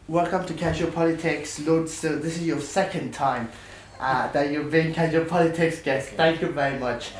Welcome to Casual Politics, Lord. So this is your second time that you've been Casual Politics guest. Okay. Thank you very much.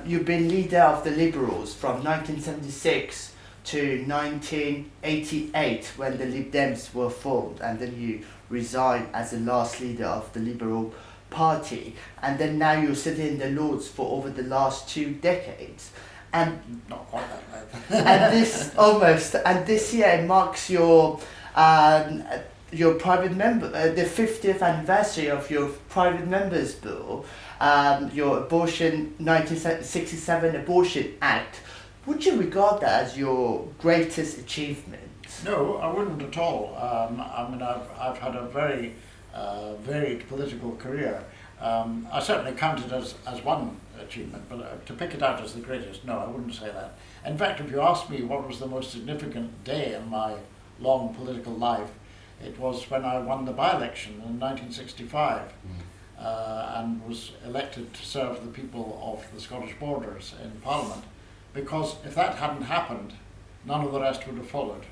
You've been leader of the Liberals from 1976 to 1988 when the Lib-Dems were formed, and then you resigned as the last leader of the Liberal Party, and then now you're sitting in the Lords for over the last 2 decades. And Not quite that right. and this year marks your private member, the 50th anniversary of your private members bill, your abortion 1967 Abortion Act. Would you regard that as your greatest achievement? No, I wouldn't at all. I mean, I've had a very varied political career. I certainly count it as one achievement, but to pick it out as the greatest, no, I wouldn't say that. In fact, if you ask me what was the most significant day in my long political life, it was when I won the by-election in 1965 and was elected to serve the people of the Scottish Borders in Parliament, because if that hadn't happened, none of the rest would have followed.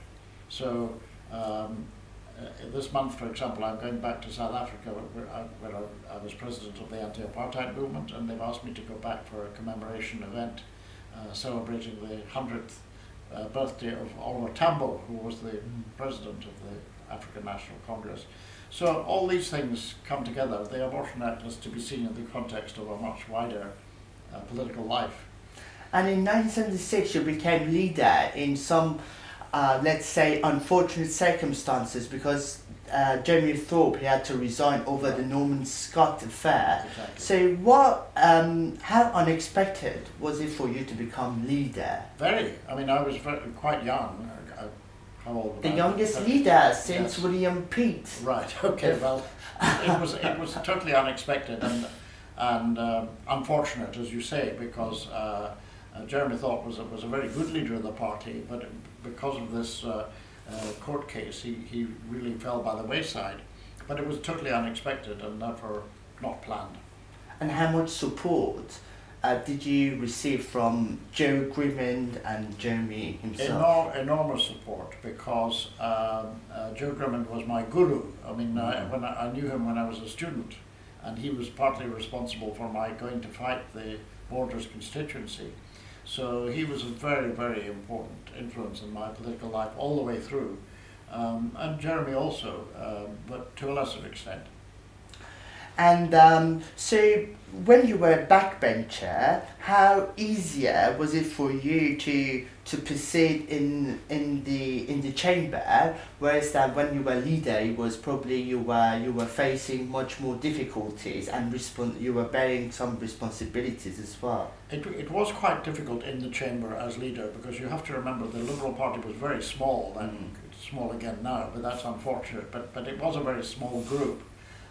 So this month, for example, I'm going back to South Africa where I was president of the anti-apartheid movement, and they've asked me to go back for a commemoration event celebrating the 100th birthday of Oliver Tambo, who was the president of the African National Congress. So all these things come together. The Abortion Act is to be seen in the context of a much wider political life. And in 1976 you became leader in some, let's say, unfortunate circumstances, because Jeremy Thorpe, he had to resign over the Norman Scott affair. Exactly. So how unexpected was it for you to become leader? Very. I mean, I was quite young. How old The was I? youngest 30. leader since Yes. William Pitt. Right. Okay. Well, it was totally unexpected and unfortunate, as you say, because Jeremy Thorpe was a very good leader of the party, but because of this court case, he really fell by the wayside. But it was totally unexpected and therefore not planned. And how much support did you receive from Joe Grimmond and Jeremy himself? Enormous support, because Joe Grimmond was my guru. I mean, when I knew him when I was a student, and he was partly responsible for my going to fight the Borders constituency. So he was a very, very important influence in my political life all the way through, and Jeremy also, but to a lesser extent. And so when you were a backbencher, how easier was it for you to proceed in the chamber, whereas that when you were leader, it was probably you were facing much more difficulties and you were bearing some responsibilities as well. It was quite difficult in the chamber as leader, because you have to remember the Liberal Party was very small then. It's small again now, but that's unfortunate. But it was a very small group.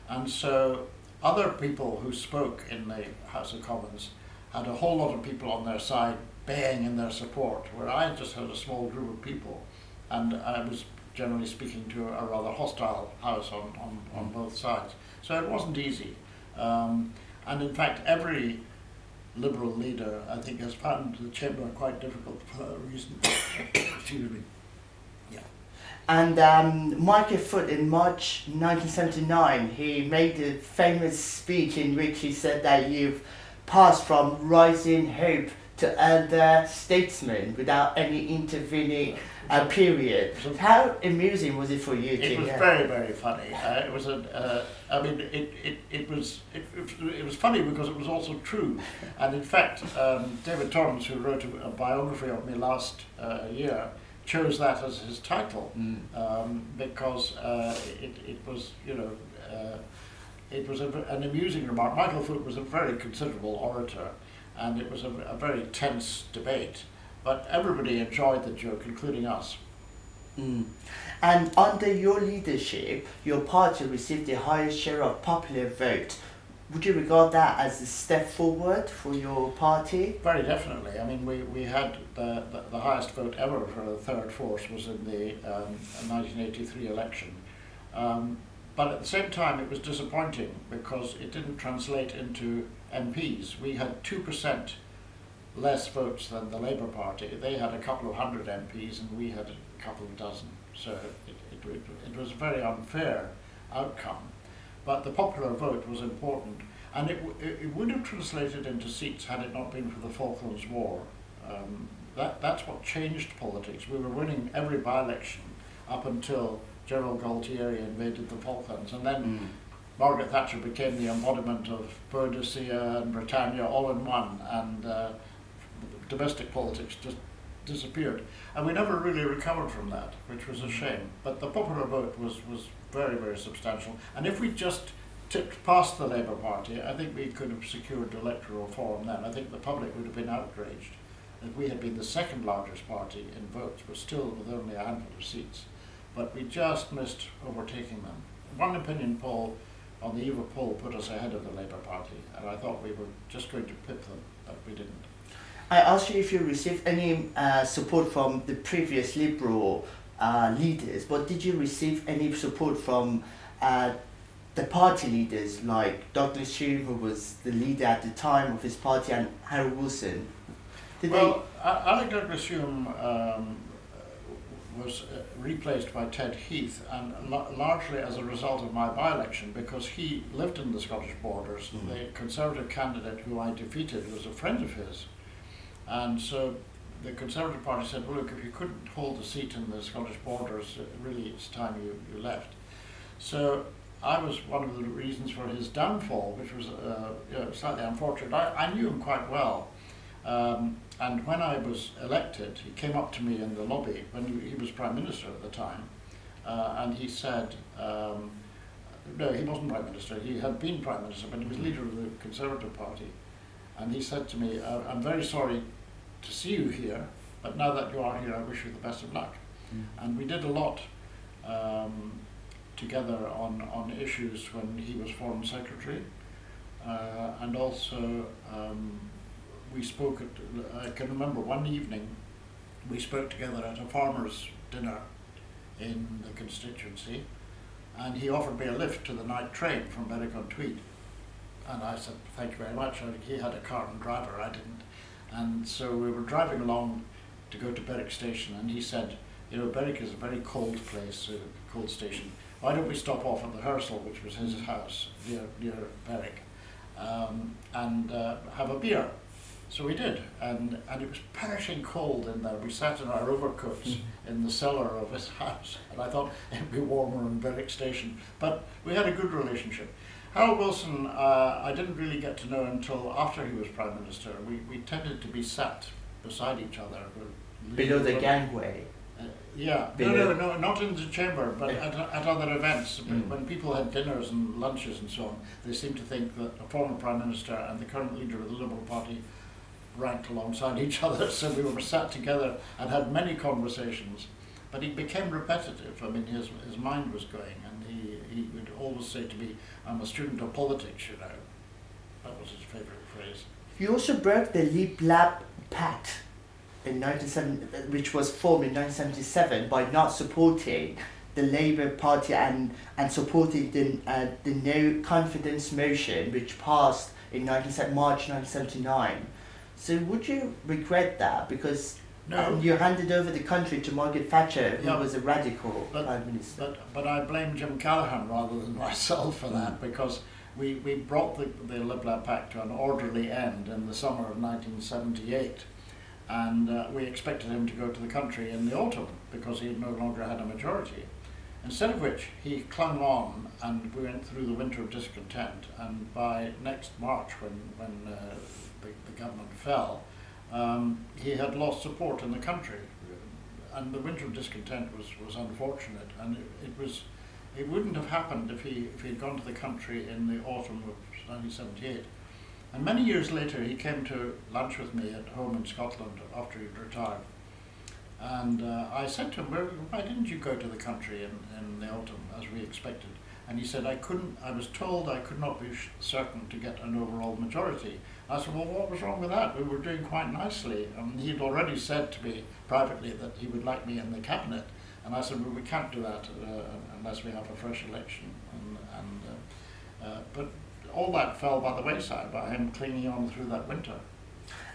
And so other people who spoke in the House of Commons had a whole lot of people on their side baying in their support, where I just had a small group of people, and I was generally speaking to a rather hostile House on both sides. So it wasn't easy. And in fact, every Liberal leader, I think, has found the chamber quite difficult for that reason. Excuse me. And Michael Foot in March 1979, he made a famous speech in which he said that you've passed from rising hope to elder statesman without any intervening period. How amusing was it for you? It was very, very funny. It was I mean, it was funny because it was also true. And in fact, David Torrance, who wrote a biography of me last year, chose that as his title because it was, it was an amusing remark. Michael Foot was a very considerable orator, and it was a very tense debate, but everybody enjoyed the joke, including us. And under your leadership, your party received the highest share of popular vote. Would you regard that as a step forward for your party? Very definitely. I mean, we had the highest vote ever for the third force was in the 1983 election. But at the same time, it was disappointing because it didn't translate into MPs. We had 2% less votes than the Labour Party. They had a couple of hundred MPs and we had a couple of dozen. So it was a very unfair outcome. But the popular vote was important, and it would have translated into seats had it not been for the Falklands War. That's what changed politics. We were winning every by-election up until General Galtieri invaded the Falklands, and then Margaret Thatcher became the embodiment of Boadicea and Britannia all in one, and domestic politics just disappeared. And we never really recovered from that, which was a shame. But the popular vote was very, very substantial. And if we just tipped past the Labour Party, I think we could have secured electoral reform then. I think the public would have been outraged that we had been the second largest party in votes, but still with only a handful of seats. But we just missed overtaking them. One opinion poll on the eve of poll put us ahead of the Labour Party, and I thought we were just going to pip them, but we didn't. I asked you if you received any support from the previous Liberal leaders, but did you receive any support from the party leaders like Douglas Hume, who was the leader at the time of his party, and Harold Wilson? Alec Douglas Hume was replaced by Ted Heath, and largely as a result of my by-election, because he lived in the Scottish borders. The Conservative candidate who I defeated was a friend of his. And so the Conservative Party said, well, look, if you couldn't hold a seat in the Scottish borders, really it's time you left. So I was one of the reasons for his downfall, which was slightly unfortunate. I knew him quite well. And when I was elected, he came up to me in the lobby when he was Prime Minister at the time, and he said, no, he wasn't Prime Minister, he had been Prime Minister, but he was leader of the Conservative Party. And he said to me, I'm very sorry to see you here, but now that you are here, I wish you the best of luck. And we did a lot together on issues when he was Foreign Secretary, and also we spoke I can remember one evening we spoke together at a farmer's dinner in the constituency, and he offered me a lift to the night train from Berwick-on-Tweed. And I said, thank you very much. He had a car and driver, I didn't. And so we were driving along to go to Berwick station, and he said, you know, Berwick is a very cold place, a cold station. Why don't we stop off at the Hersal, which was his house, near Berwick, and have a beer? So we did, and it was perishing cold in there. We sat in our overcoats in the cellar of his house, and I thought it'd be warmer in Berwick station. But we had a good relationship. Harold Wilson, I didn't really get to know until after he was Prime Minister. We tended to be sat beside each other. Below the gangway? Yeah, no, not in the chamber, but at other events. When people had dinners and lunches and so on, they seemed to think that a former Prime Minister and the current leader of the Liberal Party ranked alongside each other, so we were sat together and had many conversations. But he became repetitive. I mean, his mind was going, and he would always say to me, I'm a student of politics, you know. That was his favourite phrase. You also broke the Lib-Lab Pact, which was formed in 1977, by not supporting the Labour Party and supporting the no confidence motion, which passed in March 1979. So would you regret that? Because you handed over the country to Margaret Thatcher, who was a radical Prime Minister. But I blame Jim Callaghan rather than myself for that, because we brought the Lib-Lab Pact to an orderly end in the summer of 1978, and we expected him to go to the country in the autumn because he no longer had a majority. Instead of which, he clung on, and we went through the winter of discontent, and by next March, when the government fell, he had lost support in the country, and the winter of discontent was unfortunate, and it wouldn't have happened if he had gone to the country in the autumn of 1978. And many years later he came to lunch with me at home in Scotland after he'd retired, and I said to him, well, why didn't you go to the country in the autumn as we expected? And he said, I was told I could not be certain to get an overall majority. I said, well, what was wrong with that? We were doing quite nicely. He'd already said to me privately that he would like me in the cabinet. And I said, well, we can't do that unless we have a fresh election. But all that fell by the wayside by him clinging on through that winter.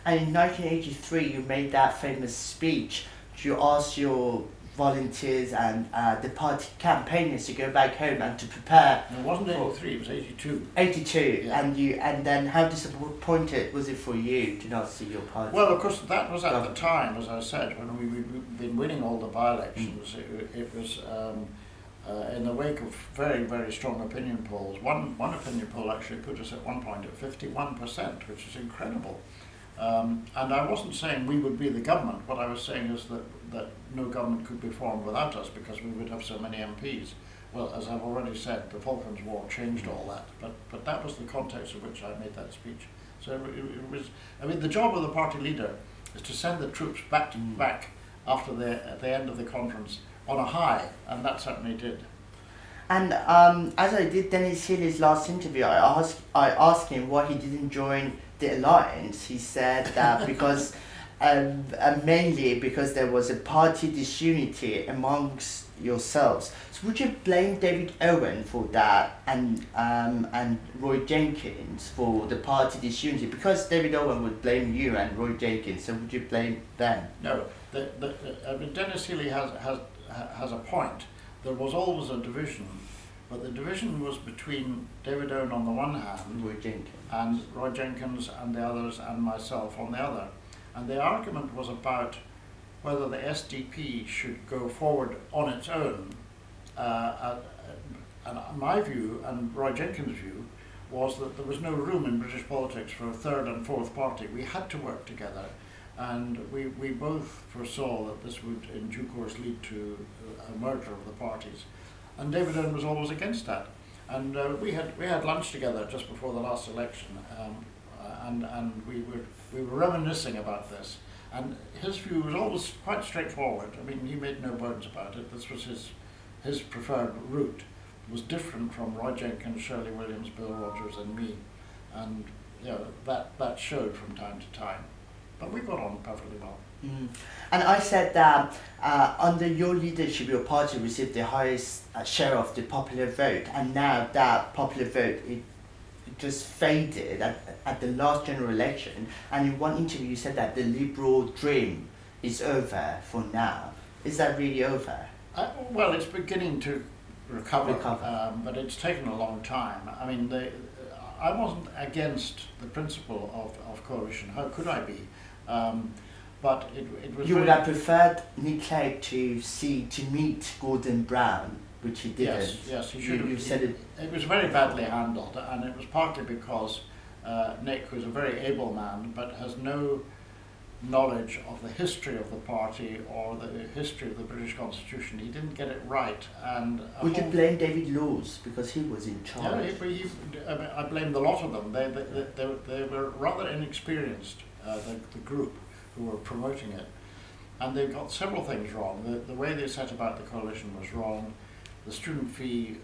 And in 1983, you made that famous speech. You asked your volunteers and the party campaigners to go back home and to prepare. It wasn't 83, it was 82. 82, Yeah. and then how disappointed was it for you to not see your party? Well, of course, that was at the time, as I said, when we'd been winning all the by-elections. It was in the wake of very, very strong opinion polls. One opinion poll actually put us at one point at 51%, which is incredible. And I wasn't saying we would be the government. What I was saying is that no government could be formed without us because we would have so many MPs. Well, as I've already said, the Falklands War changed all that. But that was the context in which I made that speech. So it was. I mean, the job of the party leader is to send the troops back after at the end of the conference on a high, and that certainly did. And as I did Dennis Healy's last interview, I asked him why he didn't join the alliance. He said that because mainly because there was a party disunity amongst yourselves. So would you blame David Owen for that and Roy Jenkins for the party disunity? Because David Owen would blame you and Roy Jenkins, so would you blame them? No, Dennis Healy has a point. There was always a division, but the division was between David Owen on the one hand, and Roy Jenkins and the others and myself on the other. And the argument was about whether the SDP should go forward on its own. And my view, and Roy Jenkins' view, was that there was no room in British politics for a third and fourth party. We had to work together. And we both foresaw that this would in due course lead to a merger of the parties. And David Owen was always against that. And we had lunch together just before the last election, and we were reminiscing about this. And his view was always quite straightforward. I mean, he made no bones about it. This was his preferred route. It was different from Roy Jenkins, Shirley Williams, Bill Rogers and me. And that showed from time to time. But we got on perfectly well. And I said that under your leadership, your party received the highest share of the popular vote, and now that popular vote it just faded at the last general election. And in one interview, you said that the Liberal dream is over for now. Is that really over? Well, it's beginning to recover. But it's taken a long time. I mean, I wasn't against the principle of coalition. How could I be? But it was. You would have preferred Nick Clegg to meet Gordon Brown, which he didn't. Yes, he should have. You said it. It was very badly handled, and it was partly because Nick was a very able man, but has no knowledge of the history of the party or the history of the British Constitution. He didn't get it right, and. Would you blame David Laws because he was in charge? Yeah, I blame the lot of them. They were rather inexperienced. The group who were promoting it, and they got several things wrong. The way they set about the coalition was wrong. The student fee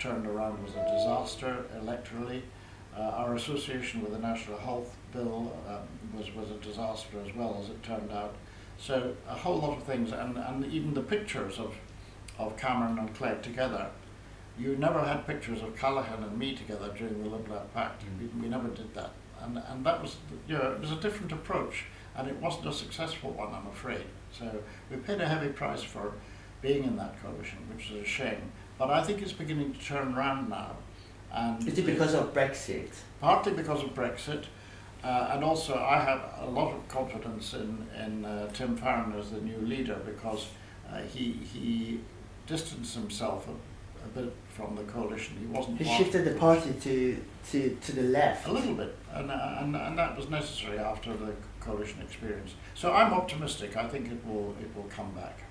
turned around was a disaster electorally. Our association with the National Health Bill was a disaster as well, as it turned out. So a whole lot of things, and even the pictures of Cameron and Clegg together. You never had pictures of Callaghan and me together during the Lib-Dem Pact. We never did that. And that was, it was a different approach, and it wasn't a successful one, I'm afraid. So we paid a heavy price for being in that coalition, which is a shame. But I think it's beginning to turn around now. And is it because of Brexit? Partly because of Brexit, and also I have a lot of confidence in Tim Farron as the new leader, because he distanced himself a bit from the coalition. He wasn't. He shifted the party to the left. A little bit, and that was necessary after the coalition experience. So I'm optimistic. I think it will come back.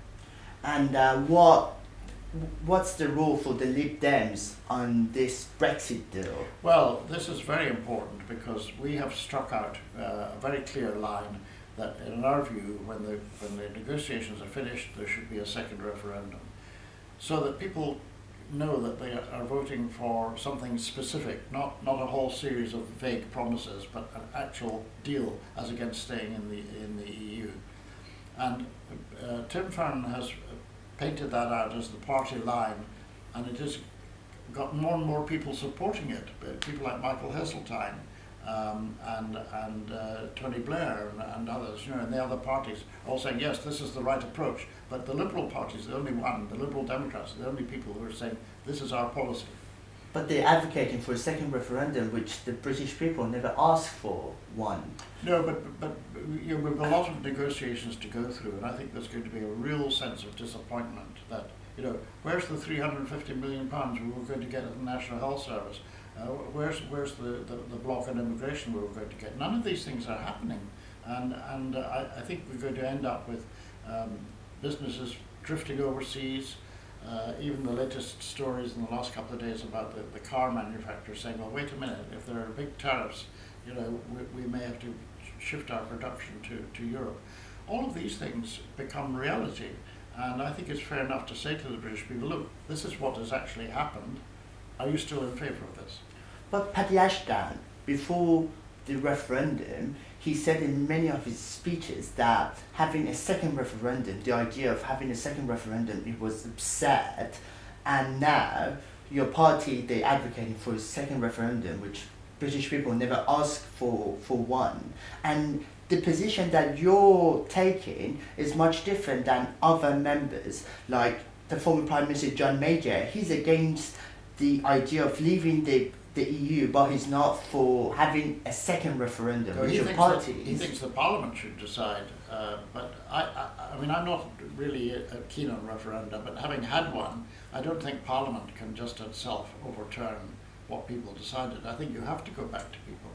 And what's the role for the Lib-Dems on this Brexit deal? Well, this is very important because we have struck out a very clear line that, in our view, when the negotiations are finished, there should be a second referendum, so that people know that they are voting for something specific, not a whole series of vague promises, but an actual deal as against staying in the EU. And Tim Farron has painted that out as the party line, and it has got more and more people supporting it. People like Michael Heseltine and Tony Blair and others, in the other parties, all saying yes, this is the right approach. But the Liberal Party is the only one, the Liberal Democrats are the only people who are saying, this is our policy. But they're advocating for a second referendum, which the British people never asked for one. No, but you know, we've a lot of negotiations to go through, and I think there's going to be a real sense of disappointment that, you know, where's the £350 million we were going to get at the National Health Service? Where's the block on immigration we were going to get? None of these things are happening, and I think we're going to end up with businesses drifting overseas. Even the latest stories in the last couple of days about the car manufacturers saying, well, wait a minute, if there are big tariffs, you know, we may have to shift our production to Europe. All of these things become reality, and I think it's fair enough to say to the British people, look, this is what has actually happened. Are you still in favour of this? But Paddy Ashton, before the referendum, he said in many of his speeches that having a second referendum, the idea of having a second referendum, it was absurd. And now your party, they're advocating for a second referendum, which British people never asked for one. And the position that you're taking is much different than other members, like the former Prime Minister John Major. He's against the idea of leaving the EU, but he's not for having a second referendum. No, he thinks the Parliament should decide, but I mean, I'm not really keen on referenda, but having had one, I don't think Parliament can just itself overturn what people decided. I think you have to go back to people.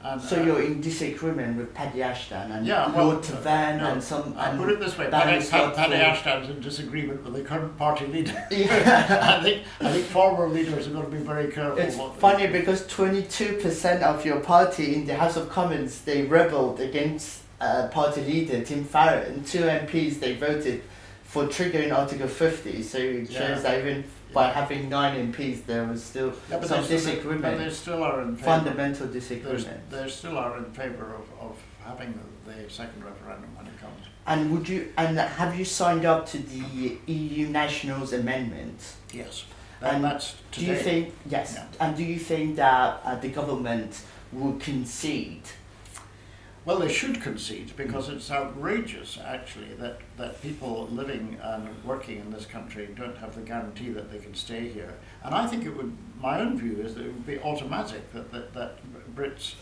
And, so you're in disagreement with Paddy Ashton and yeah, well, Lord Tavan no, and some. I'll and put it this way: Paddy Ashton's in disagreement with the current party leader. Yeah. I think former leaders are going to be very careful. It's funny because 22% of your party in the House of Commons, they rebelled against party leader Tim Farron. 2 MPs they voted for triggering Article 50. So it shows that even by having 9 MPs, there was still some disagreement. But they still are in favour. Fundamental disagreement. They still are in favour of having the second referendum when it comes. And would you? And have you signed up to the EU Nationals Amendment? Yes. And that's today. do you think yes? Yeah. And do you think that the government will concede? Well, they should concede because it's outrageous, actually, that people living and working in this country don't have the guarantee that they can stay here. And I think it would. My own view is that it would be automatic that Brits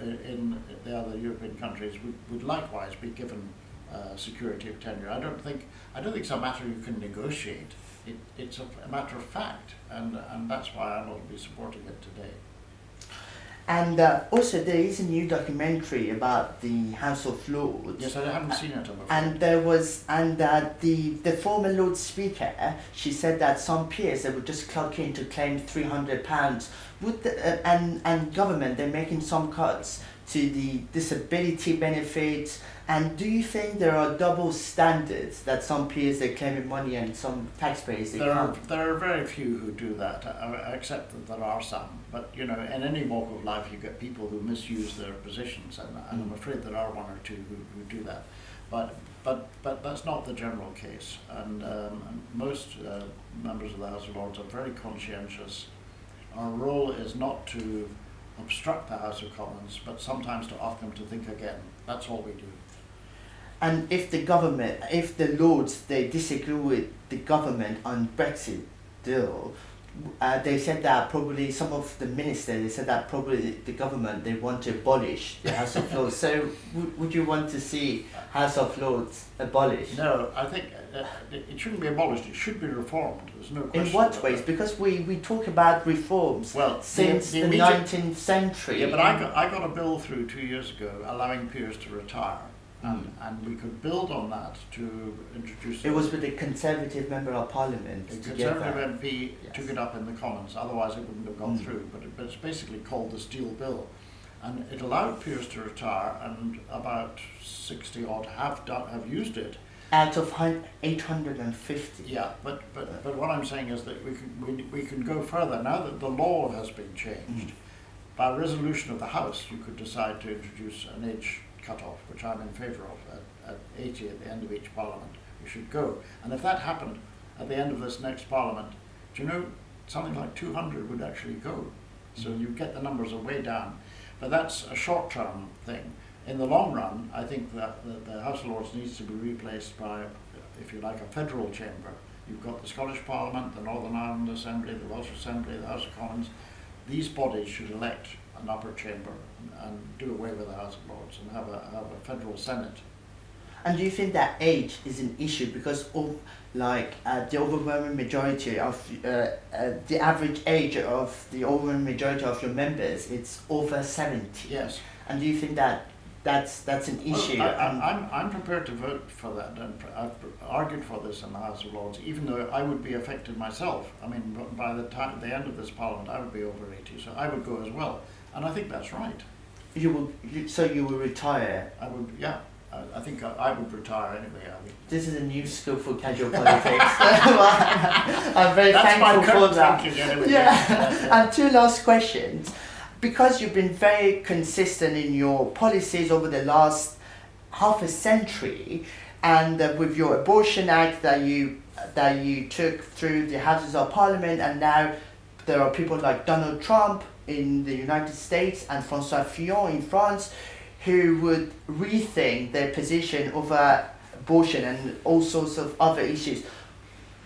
in the other European countries would likewise be given security of tenure. I don't think it's a matter you can negotiate. It's a matter of fact, and that's why I will be supporting it today. And also there is a new documentary about the House of Lords. Yes, I haven't seen it, I'm afraid. And there was, the former Lord Speaker, she said that some peers they would just clock in to claim £300. Would and government they're making some cuts to the disability benefits. And do you think there are double standards that some peers they're claiming money and some taxpayers they can't? There are very few who do that. I accept that there are some, but you know, in any walk of life, you get people who misuse their positions, and I'm afraid there are one or two who do that. But that's not the general case, and most members of the House of Lords are very conscientious. Our role is not to obstruct the House of Commons, but sometimes to ask them to think again. That's all we do. And if the Lords, they disagree with the government on Brexit deal, they said that probably some of the ministers, they said that probably the government, they want to abolish the House of Lords. So would you want to see House of Lords abolished? No, I think it shouldn't be abolished, it should be reformed. There's no question. In what ways? That. Because we talk about reforms since the 19th century. Yeah, but I got a bill through 2 years ago allowing peers to retire. And we could build on that to introduce. It was with the Conservative Member of Parliament. The Conservative MP took it up in the Commons, otherwise it wouldn't have gone through. But it's basically called the Steel Bill, and it allowed peers to retire, and about 60 odd have used it. Out of 850. Yeah, but what I'm saying is that we can go further now that the law has been changed. By resolution of the House, you could decide to introduce an age cut-off, which I'm in favour of, at 80 at the end of each Parliament. We should go. And if that happened at the end of this next Parliament, do you know, something like 200 would actually go. So you get the numbers are way down. But that's a short-term thing. In the long run, I think that the House of Lords needs to be replaced by if you like, a federal chamber. You've got the Scottish Parliament, the Northern Ireland Assembly, the Welsh Assembly, the House of Commons. These bodies should elect an upper chamber and do away with the House of Lords and have a federal Senate. And do you think that age is an issue because of the overwhelming majority of the average age of the overwhelming majority of your members, it's over 70? Yes. And do you think that that's an issue? Well, I'm prepared to vote for that, and I've argued for this in the House of Lords, even though I would be affected myself. I mean, by the end of this Parliament, I would be over 80, so I would go as well, and I think that's right. So you will retire? I would, yeah. I think I would retire anyway. I think. This is a new skill for casual politics. I'm very thankful for that. Thinking anyway. Yeah. And two last questions. Because you've been very consistent in your policies over the last half a century, and with your Abortion Act that you took through the Houses of Parliament, and now there are people like Donald Trump in the United States and François Fillon in France, who would rethink their position over abortion and all sorts of other issues.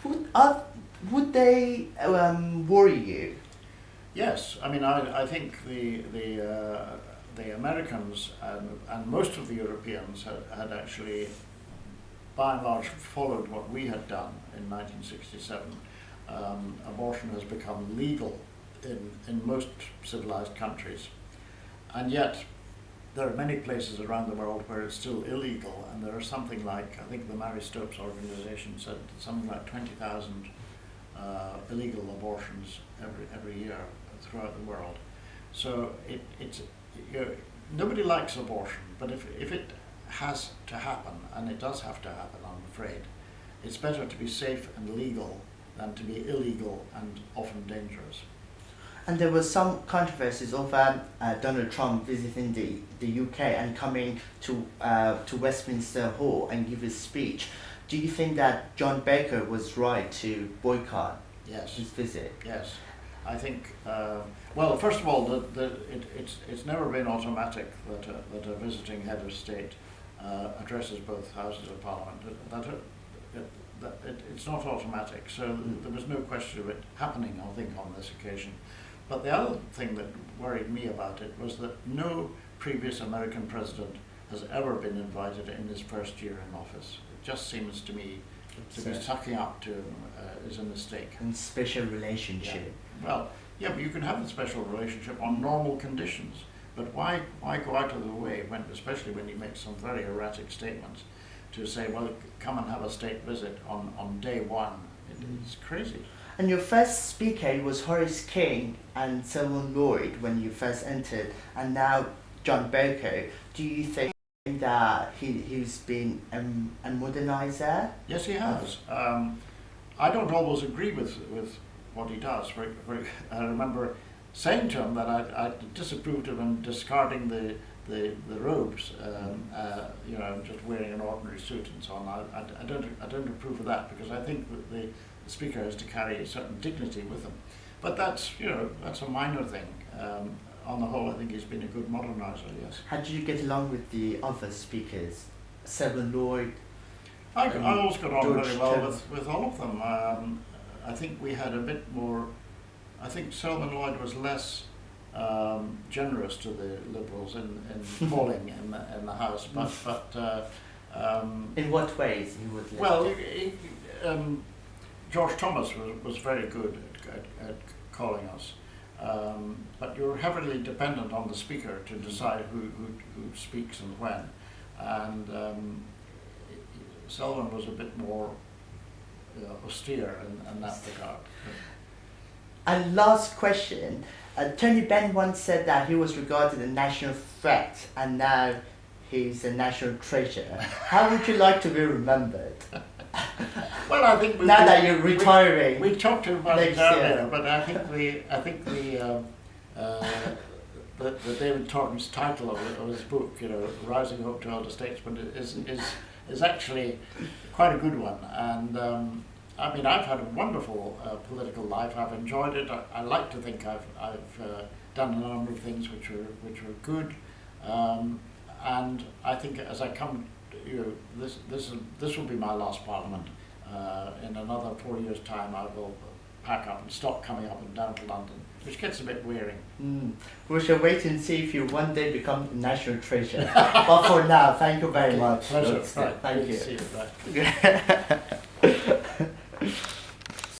Would they worry you? Yes, I mean I think the Americans and most of the Europeans had actually, by and large, followed what we had done in 1967. Abortion has become legal in most civilized countries, and yet there are many places around the world where it's still illegal, and there are something like, I think the Mary Stopes organization said something like 20,000 illegal abortions every year throughout the world. So nobody likes abortion, but if it has to happen, and it does have to happen, I'm afraid, it's better to be safe and legal than to be illegal and often dangerous. And there was some controversies over Donald Trump visiting the UK and coming to Westminster Hall and give his speech. Do you think that John Baker was right to boycott his visit? Yes. I think, well, first of all, it's never been automatic that a visiting head of state addresses both houses of Parliament. It's not automatic, so there was no question of it happening, I think, on this occasion. But the other thing that worried me about it was that no previous American president has ever been invited in his first year in office. It just seems to me to be sucking up to him is a mistake. And special relationship. Yeah. Well, yeah, but you can have a special relationship on normal conditions. But why go out of the way, especially when you make some very erratic statements, to say, well, come and have a state visit on day one? It's crazy. And your first speaker was Horace King and Selwyn Lloyd when you first entered, and now John Baker. Do you think that he's been a modernizer? Yes, he has. I don't always agree with what he does. I remember saying to him that I disapproved of him discarding the robes, just wearing an ordinary suit and so on. I don't approve of that, because I think that the Speaker has to carry a certain dignity with him. But that's a minor thing. On the whole, I think he's been a good modernizer, yes. How did you get along with the other speakers? Selwyn Lloyd? I always got on George very well Tim. with all of them. I think we had a bit more. I think Selwyn Lloyd was less generous to the Liberals in calling in the House, but in what ways he would? Well, George Thomas was very good at calling us, but you're heavily dependent on the Speaker to decide who speaks and when, and Selwyn was a bit more austere in that regard. And last question, Tony Benn once said that he was regarded a national threat, and now he's a national treasure. How would you like to be remembered? Well, I think now that you're retiring, we talked about it next earlier, year. but I think the David Thornton's title of his book, Rising Up to Elder Statesman, is actually quite a good one. And I mean, I've had a wonderful political life. I've enjoyed it. I like to think I've done a number of things which were good, and I think as I come this will be my last Parliament. In another 4 years' time, I will pack up and stop coming up and down to London, which gets a bit wearing. We shall wait and see if you one day become national treasure. But for now, thank you very much. Pleasure. Lord Step. Right. Thank Good you. to see you. Right.